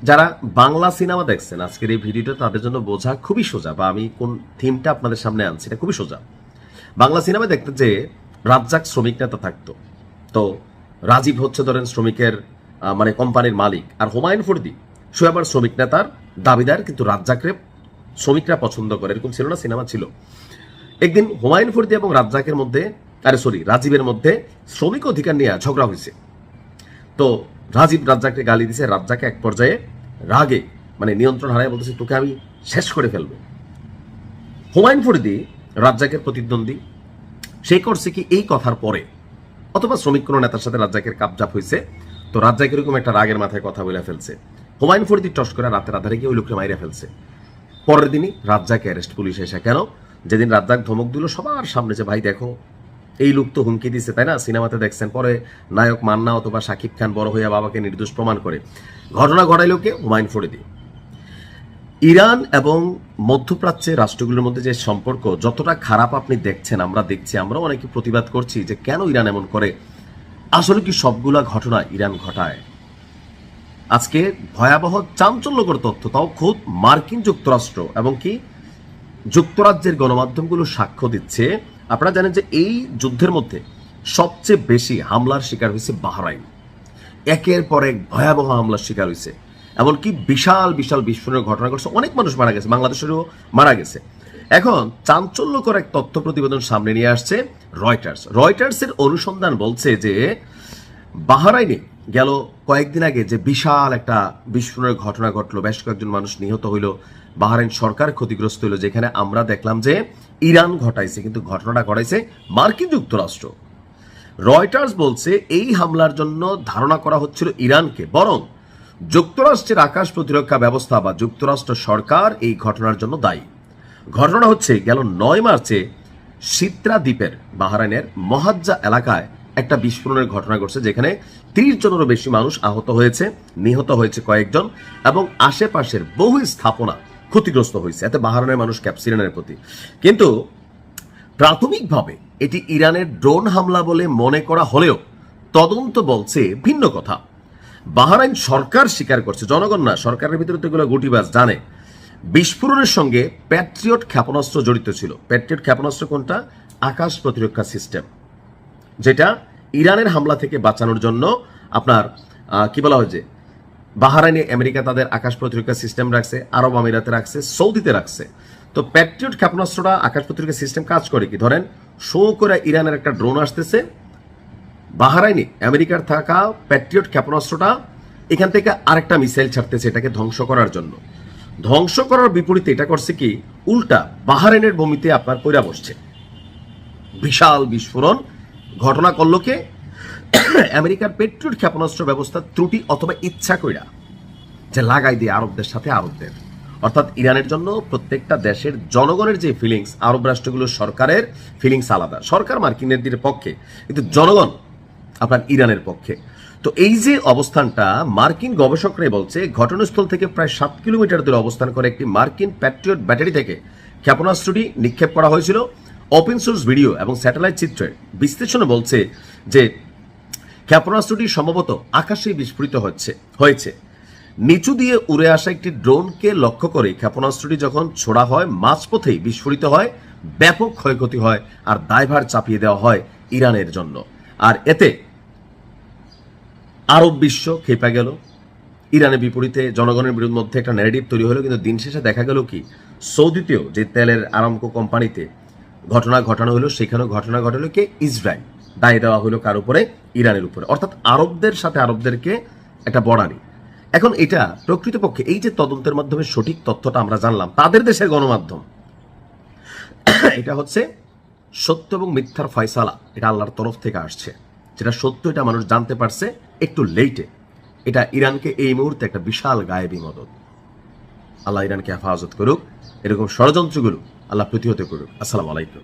যারা বাংলা সিনেমা দেখছেন আজকের এই ভিডিওটা তাদের জন্য বোঝা খুবই সোজা, বা আমি কোন থিমটা আপনাদের সামনে আনছি এটা খুবই সোজা। বাংলা সিনেমা দেখতে যে রাজ্জাক শ্রমিক নেতা থাকতো, তো রাজীব হচ্ছে ধরেন শ্রমিকের মানে কোম্পানির মালিক, আর হুমায়ুন ফরিদি সে আবার শ্রমিক নেতার দাবিদার, কিন্তু রাজ্জাকরে শ্রমিকরা পছন্দ করে, এরকম ছিল না? সিনেমা ছিল। একদিন হুমায়ুন ফরিদি এবং রাজ্জাকের মধ্যে রাজীবের মধ্যে শ্রমিক অধিকার নিয়ে ঝগড়া হয়েছে। তো রাজীব রাজ্জাককে গালি দিছে, রাজ্জাকে এক পর্যায়ে রাগে মানে নিয়ন্ত্রণ হারায় বলতেছে তোকে আমি শেষ করে ফেলবো। হুমায়ুন ফরিদি রাজ্জাকের প্রতিদ্বন্দ্বী, সে করছে কি এই কথার পরে, অথবা শ্রমিক কোনো নেতার সাথে রাজ্জাকের কাপজাপ হয়েছে, তো রাজ্জাক এরকম একটা রাগের মাথায় কথা বলে ফেলছে। হুমায়ুন ফরিদি টস করে রাতের আধারে গিয়ে ওই লোককে মাইরা ফেলছে। পরের দিনই রাজ্জাকে অ্যারেস্ট পুলিশ এসে। কেন? যেদিন রাজ্জাক ধমক দিল সবার সামনে যে ভাই দেখো এই লোক তো হুমকি দিচ্ছে, তাই না? সিনেমাতে দেখছেন। পরে নায়ক মান্না অথবা শাকিব খান বড় হইয়া বাবাকে নির্দোষ প্রমাণ করে। ঘটনা ঘটাইল কে? হুমায়ুন ফরিদি। ইরান এবং মধ্যপ্রাচ্যের রাষ্ট্রগুলোর মধ্যে যে সম্পর্ক যতটা খারাপ আপনি দেখছেন, আমরা দেখছি, আমরা অনেকে প্রতিবাদ করছি যে কেন ইরান এমন করে। আসলে কি সবগুলা ঘটনা ইরান ঘটায়? আজকে ভয়াবহ চাঞ্চল্যকর তথ্য, তাও খোদ মার্কিন যুক্তরাষ্ট্র এবং কি যুক্তরাজ্যের গণমাধ্যমগুলো সাক্ষ্য দিচ্ছে। আপনারা জানেন যে এই যুদ্ধের মধ্যে সবচেয়ে বেশি হামলার শিকার হয়েছে বাহরাইন। একের পর এক ভয়াবহ হামলার শিকার হয়েছে, এমনকি বিশাল বিশাল বিস্ফোরণের ঘটনা ঘটছে, অনেক মানুষ মারা গেছে, বাংলাদেশেরও মারা গেছে। এখন চাঞ্চল্যকর এক তথ্য প্রতিবেদন সামনে নিয়ে আসছে রয়টার্সের অনুসন্ধান বলছে যে বাহরাইনে গেল কয়েকদিন আগে যে বিশাল একটা বিস্ফোরণের ঘটনা ঘটলো, বেশ কয়েকজন মানুষ নিহত হইল, বাহরাইন সরকার ক্ষতিগ্রস্ত হইল, যেখানে আমরা দেখলাম যে ইরান ঘটাইছে, কিন্তু ঘটনাটা ঘটাইছে মার্কিন যুক্তরাষ্ট্র। রয়টার্স বলছে এই হামলার জন্য ধারণা করা হচ্ছিল ইরানকে, বরং যুক্তরাষ্ট্রের আকাশ প্রতিরক্ষা ব্যবস্থা বা যুক্তরাষ্ট্র সরকার এই ঘটনার জন্য দায়ী। ঘটনা হচ্ছে গেল 9 মার্চে সিত্রা দ্বীপের বাহরাইনের মহাজ্জা এলাকায় একটা বিস্ফোরণের ঘটনা ঘটছে, যেখানে 30 জনেরও বেশি মানুষ আহত হয়েছে, নিহত হয়েছে কয়েকজন, এবং আশেপাশের বহু স্থাপনা ক্ষতিগ্রস্ত হয়েছে। এতে বাহরাইনের মানুষ ক্যাপসিলেনের প্রতি। কিন্তু প্রাথমিকভাবে এটি ইরানের ড্রোন হামলা বলে মনে করা হলেও তদন্ত বলছে ভিন্ন কথা। বাহরাইন সরকার স্বীকার করছে, জনগণ না, সরকারের ভিতরে তো এগুলো গুটিবাজ জানে, বিস্ফোরণের সঙ্গে প্যাট্রিয়ট ক্ষেপণাস্ত্র জড়িত ছিল। প্যাট্রিয়ট ক্ষেপণাস্ত্র কোনটা? আকাশ প্রতিরক্ষা সিস্টেম, যেটা ইরানের হামলা থেকে বাঁচানোর জন্য আপনার কি বলা হয় যে বাহরাইনে আমেরিকা তাদের আকাশ প্রতিরক্ষা সিস্টেম রাখছে, আরব আমিরাতে রাখছে, সৌদিতে রাখছে। তো প্যাট্রিয়ট ক্ষেপণাস্ত্রটা আকাশ প্রতিরক্ষা সিস্টেম কাজ করে কি? ধরেন শো করে ইরানের একটা ড্রোন আসতেছে, বাহরাইনে আমেরিকার থাকা প্যাট্রিয়ট ক্ষেপণাস্ত্রটা এখান থেকে আরেকটা মিসাইল ছাড়তেছে এটাকে ধ্বংস করার জন্য। ধ্বংস করার বিপরীতে এটা করছে কি? উল্টা বাহরাইনের ভূমিতে আপনার কইরা বসছে। বিশাল বিস্ফোরণ ঘটনা করলো কে? আমেরিকার প্যাট্রিয়ট ক্ষেপণাস্ত্র ব্যবস্থার ত্রুটি অথবা ইচ্ছা কইরা যে লাগাই দিয়ে আরবদের সাথে আরবদের, অর্থাৎ ইরানের জন্য প্রত্যেকটা দেশের জনগণের যে ফিলিংস, আরব রাষ্ট্রগুলোর সরকারের ফিলিংস আলাদা। সরকার মার্কিনের দিকের পক্ষে, কিন্তু জনগণ আপনার ইরানের পক্ষে। তো এই যে অবস্থানটা, মার্কিন গবেষকরাই বলছে ঘটনাস্থল থেকে প্রায় 7 কিলোমিটার দূরে অবস্থান করে একটি মার্কিন প্যাট্রিয়ট ব্যাটারি থেকে ক্ষেপণাস্ত্রটি নিক্ষেপ করা হয়েছিল। ওপেন সোর্স ভিডিও এবং স্যাটেলাইট চিত্রের বিশ্লেষণে বলছে যে ক্ষেপণাস্ত্রটি সম্ভবত আকাশে বিস্ফোরিত হয়েছে। নিচু দিয়ে উড়ে আসা একটি ড্রোনকে লক্ষ্য করে ক্ষেপণাস্ত্রটি যখন ছোড়া হয় মাঝপথেই বিস্ফোরিত হয়, ব্যাপক ক্ষয়ক্ষতি হয়, আর দায়ভার চাপিয়ে দেওয়া হয় ইরানের জন্য। আর এতে আরব বিশ্ব খেপে গেল, ইরানের বিপরীতে জনগণের মধ্যে একটা ন্যারেটিভ তৈরি হলো। কিন্তু দিন শেষে দেখা গেল কি, সৌদিতেও যে তেলের আরামকো কোম্পানিতে ঘটনা ঘটানো হলো, সেখানেও ঘটনা ঘটালো কে? ইসরায়েল। দায় দেওয়া হলো কার উপরে? ইরানের উপরে। অর্থাৎ আরবদের সাথে আরবদেরকে একটা বড়ানি। এখন এটা প্রকৃতপক্ষে এই যে তদন্তের মাধ্যমে সঠিক তথ্যটা আমরা জানলাম, তাদের দেশের গণমাধ্যম, এটা হচ্ছে সত্য এবং মিথ্যার ফয়সালা, এটা আল্লাহর তরফ থেকে আসছে। যেটা সত্য এটা মানুষ জানতে পারছে একটু লেটে। এটা ইরানকে এই মুহূর্তে একটা বিশাল গায়েবী মদদ। আল্লাহ ইরানকে হেফাজত করুক, এরকম ষড়যন্ত্রগুলো আল্লাহ প্রতিহত করুক। আসসালামু আলাইকুম।